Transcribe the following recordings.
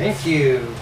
Thank you.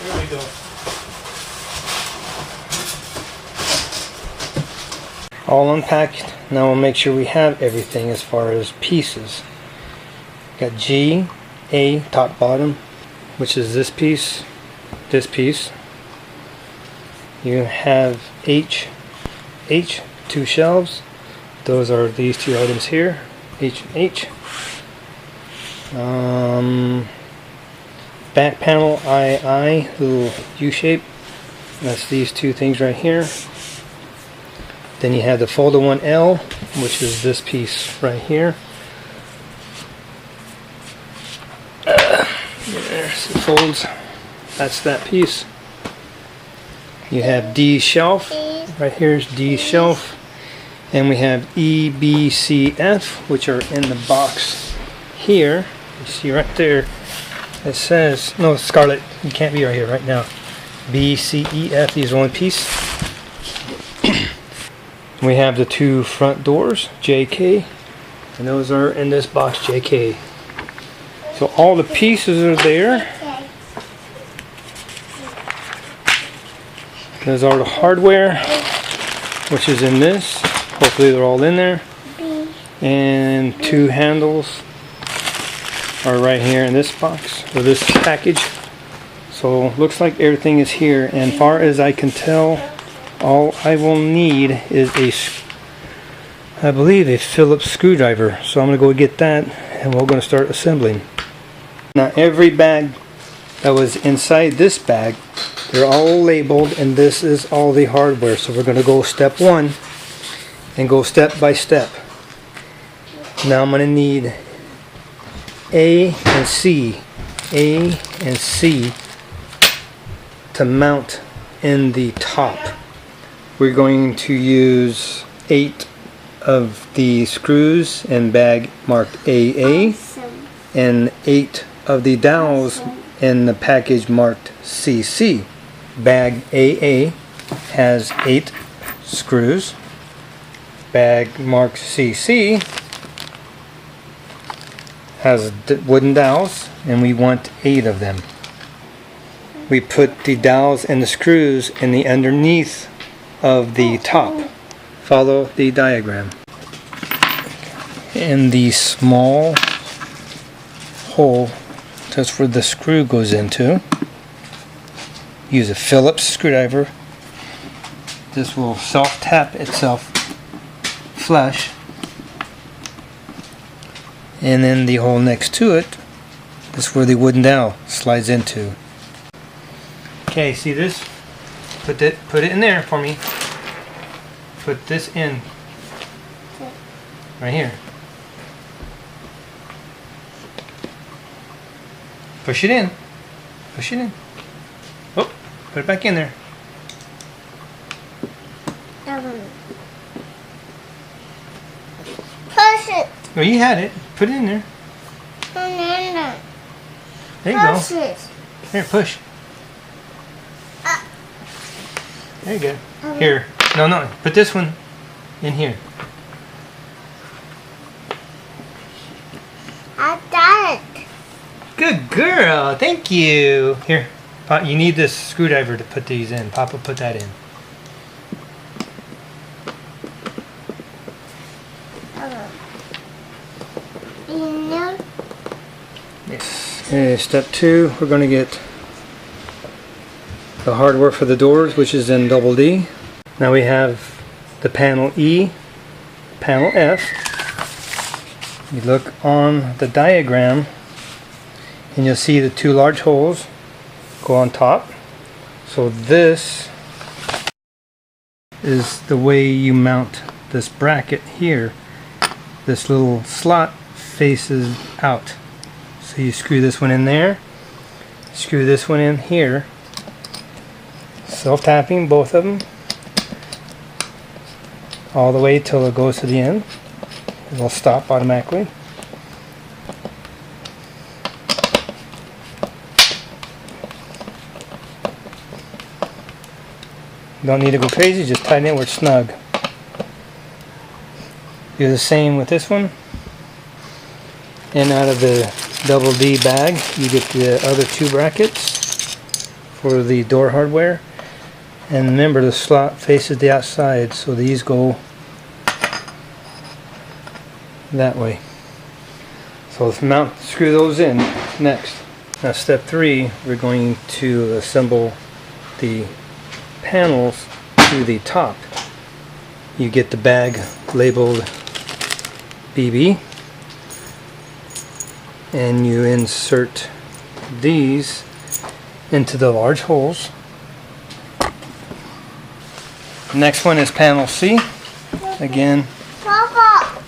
There we go. All unpacked. Now we'll make sure we have everything as far as pieces. Got G, A, top bottom, which is this piece, You have H, 2 shelves. Those are these 2 items here, H and H. Back panel II, little U shape. That's these 2 things right here. Then you have the folder 1L, which is this piece right here. There's the folds. That's that piece. You have D shelf. Right here is D shelf. And we have E, B, C, F, which are in the box here. You see right there. It says, no, Scarlet, you can't be right here right now. B, C, E, F, these are one piece. We have the 2 front doors, J, K, and those are in this box, J, K. So all the pieces are there. Those are the hardware, which is in this. Hopefully they're all in there. And 2 handles are right here in this box, or this package. So looks like everything is here, and far as I can tell, all I will need is I believe a Phillips screwdriver. So I'm going to go get that, and we're going to start assembling. Now every bag that was inside this bag, they're all labeled, and this is all the hardware. So we're going to go step 1 and go step by step. Now I'm going to need A and C to mount in the top. We're going to use 8 of the screws in bag marked AA, and 8 of the dowels in the package marked CC. Bag AA has 8 screws. Bag marked CC has wooden dowels, and we want 8 of them. We put the dowels and the screws in the underneath of the top. Follow the diagram. And the small hole, that's where the screw goes into. Use a Phillips screwdriver. This will self-tap itself flush. And then the hole next to it is where the wooden dowel slides into. Okay, see this? Put it in there for me. Put this in. Right here. Push it in. Push it in. Oh, put it back in there. Push it. Oh, you had it. Put it in there. There you go. Push it. Here, push. There you go. Here. No. Put this one in here. I got it. Good girl. Thank you. Here. You need this screwdriver to put these in. Papa, put that in. Yes. Okay, step 2. We're going to get the hardware for the doors, which is in double D. Now we have the panel E, panel F. You look on the diagram and you'll see the 2 large holes go on top. So this is the way you mount this bracket here, this little slot faces out. So you screw this one in there, screw this one in here, self-tapping both of them all the way till it goes to the end. It'll stop automatically. Don't need to go crazy, just tighten it where it's snug. Do the same with this one. And out of the double D bag, you get the other two brackets for the door hardware. And remember, the slot faces the outside, so these go that way. So let's screw those in next. Now step 3, we're going to assemble the panels to the top. You get the bag labeled BB and you insert these into the large holes. Next one is panel C. Again, Papa.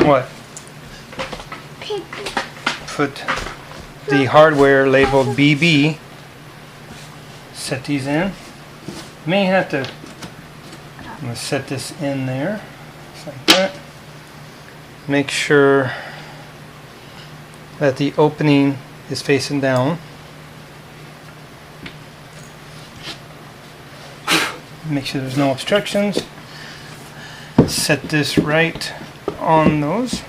what? Put the hardware labeled BB. Set these in. May have to. I'm going to set this in there, just like that. Make sure that the opening is facing down. Make sure there's no obstructions. Set this right on those.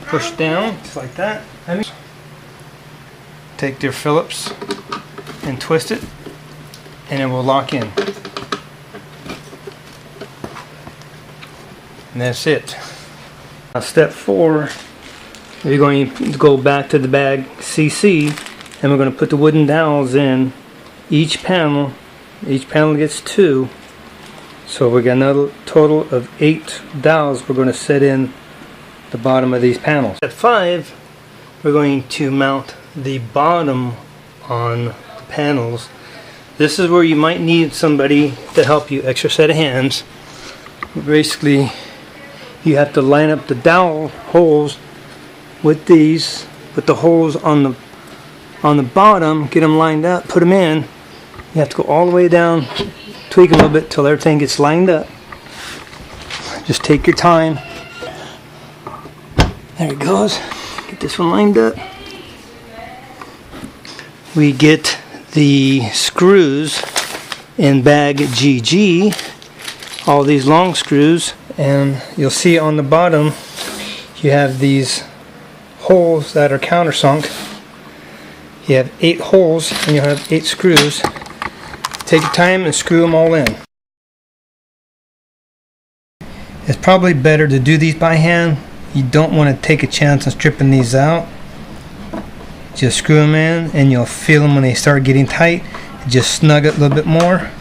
Push down, just like that. Take your Phillips and twist it, and it will lock in. And that's it. Now step 4, we're going to go back to the bag CC, and we're going to put the wooden dowels in each panel. Each panel gets 2, so we got another total of 8 dowels we're going to set in the bottom of these panels. Step 5, we're going to mount the bottom on the panels. This is where you might need somebody to help you, extra set of hands. Basically, you have to line up the dowel holes with these, put the holes on the bottom, get them lined up, put them in. You have to go all the way down, tweak a little bit till everything gets lined up. Just take your time. There it goes. Get this one lined up. We get the screws in bag GG, all these long screws, and you'll see on the bottom you have these holes that are countersunk. You have 8 holes and you'll have 8 screws. Take your time and screw them all in. It's probably better to do these by hand. You don't want to take a chance on stripping these out. Just screw them in and you'll feel them when they start getting tight. Just snug it a little bit more.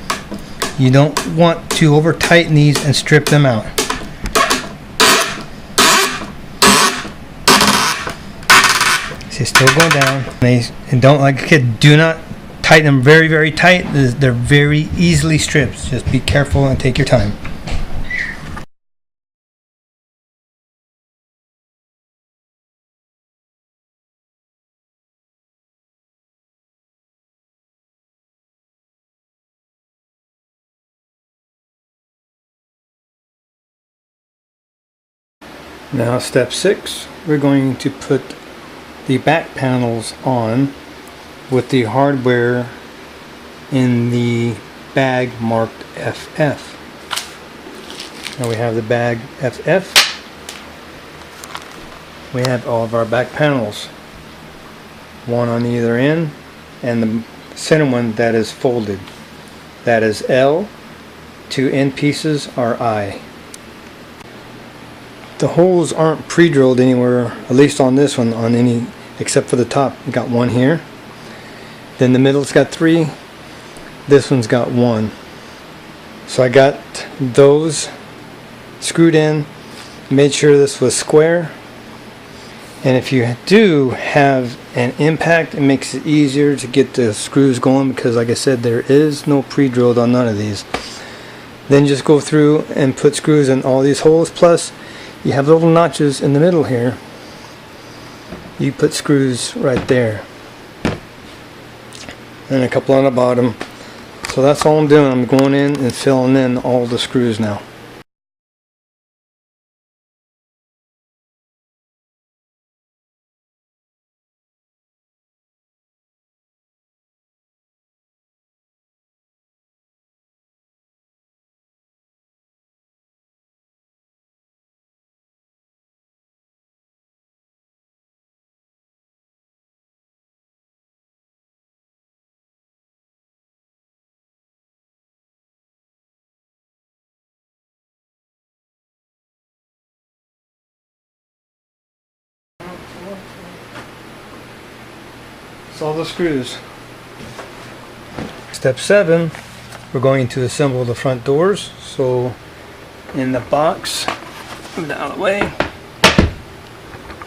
You don't want to over tighten these and strip them out. See, it's still going down. And don't, like a kid, do not tighten them very, very tight. They're very easily stripped. Just be careful and take your time. Now step 6, we're going to put the back panels on with the hardware in the bag marked FF. Now we have the bag FF. We have all of our back panels. One on either end, and the center one that is folded. That is L. 2 end pieces are I. The holes aren't pre-drilled anywhere, at least on this one, on any except for the top. We got 1 here. Then the middle's got 3. This one's got 1. So I got those screwed in, made sure this was square. And if you do have an impact, it makes it easier to get the screws going because, like I said, there is no pre-drilled on none of these. Then just go through and put screws in all these holes. Plus you have little notches in the middle here. You put screws right there and a couple on the bottom. So that's all I'm doing. I'm going in and filling in all the screws now. That's all the screws. Step 7, we're going to assemble the front doors. So in the box, move that out of the way,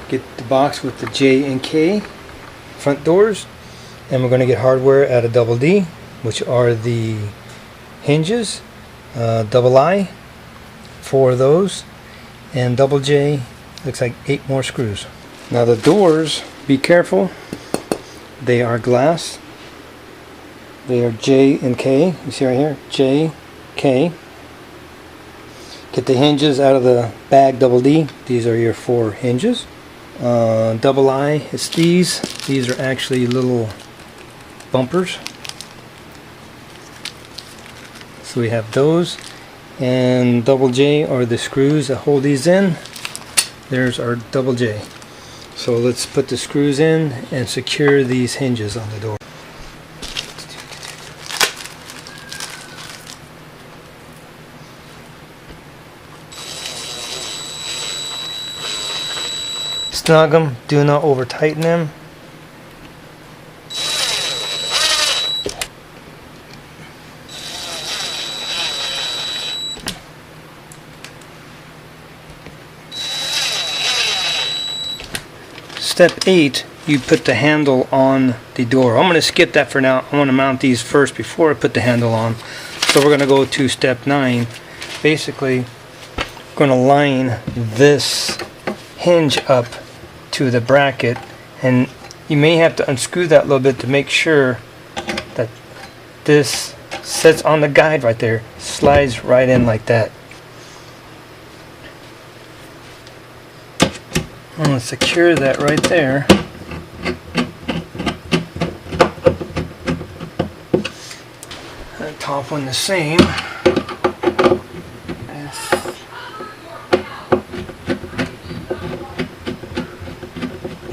get the box with the J and K front doors, and we're going to get hardware at a double D, which are the hinges, double I, 4 of those, and double J, looks like 8 more screws. Now the doors, be careful, they are glass. They are J and K. You see right here, J, K. Get the hinges out of the bag, double D. These are your 4 hinges. Double I, it's these. These are actually little bumpers. So we have those. And double J are the screws that hold these in. There's our double J. So let's put the screws in and secure these hinges on the door. Snug them, do not over tighten them. Step 8, you put the handle on the door. I'm going to skip that for now. I want to mount these first before I put the handle on. So we're going to go to step 9. Basically, going to line this hinge up to the bracket, and you may have to unscrew that a little bit to make sure that this sits on the guide right there, slides right in like that. I'm going to secure that right there. The top one the same.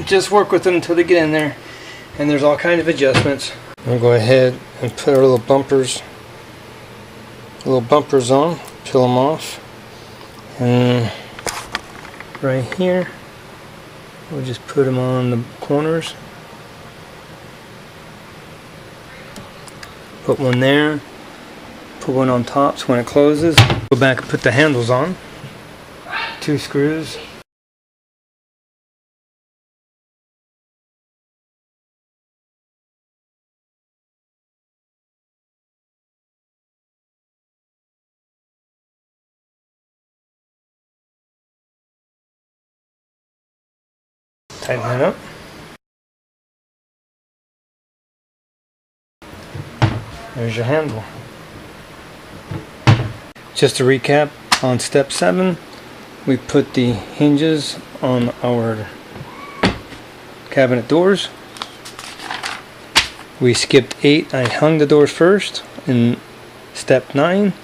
Just work with them until they get in there, and there's all kinds of adjustments. I'll go ahead and put our little bumpers on, peel them off, and right here we'll just put them on the corners. Put one there, put one on top so when it closes. Go back and put the handles on. 2 screws. Tighten that up. There's your handle. Just to recap, on step 7, we put the hinges on our cabinet doors. We skipped 8. I hung the doors first in step 9.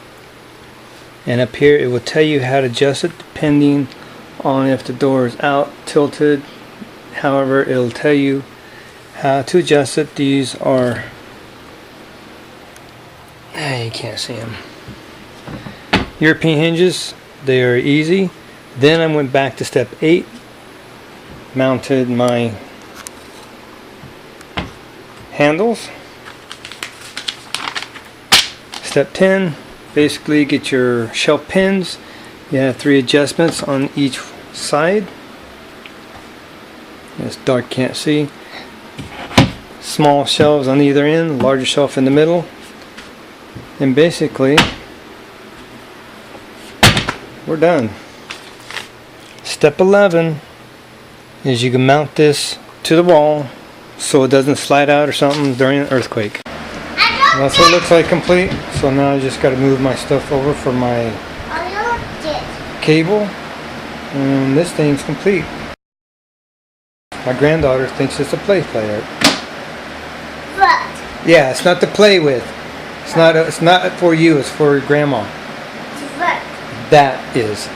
And up here it will tell you how to adjust it depending on if the door is out, tilted. However, it'll tell you how to adjust it. These are, you can't see them, European hinges. They are easy. Then I went back to step 8, mounted my handles. Step 10, basically get your shelf pins. You have 3 adjustments on each side. It's dark, can't see. Small shelves on either end, larger shelf in the middle. And basically we're done. Step 11 is you can mount this to the wall so it doesn't slide out or something during an earthquake. That's what it looks like complete. So now I just got to move my stuff over for my cable, and this thing's complete. My granddaughter thinks it's a play art. What? Yeah, it's not to play with. It's not for you. It's for grandma. What? That is.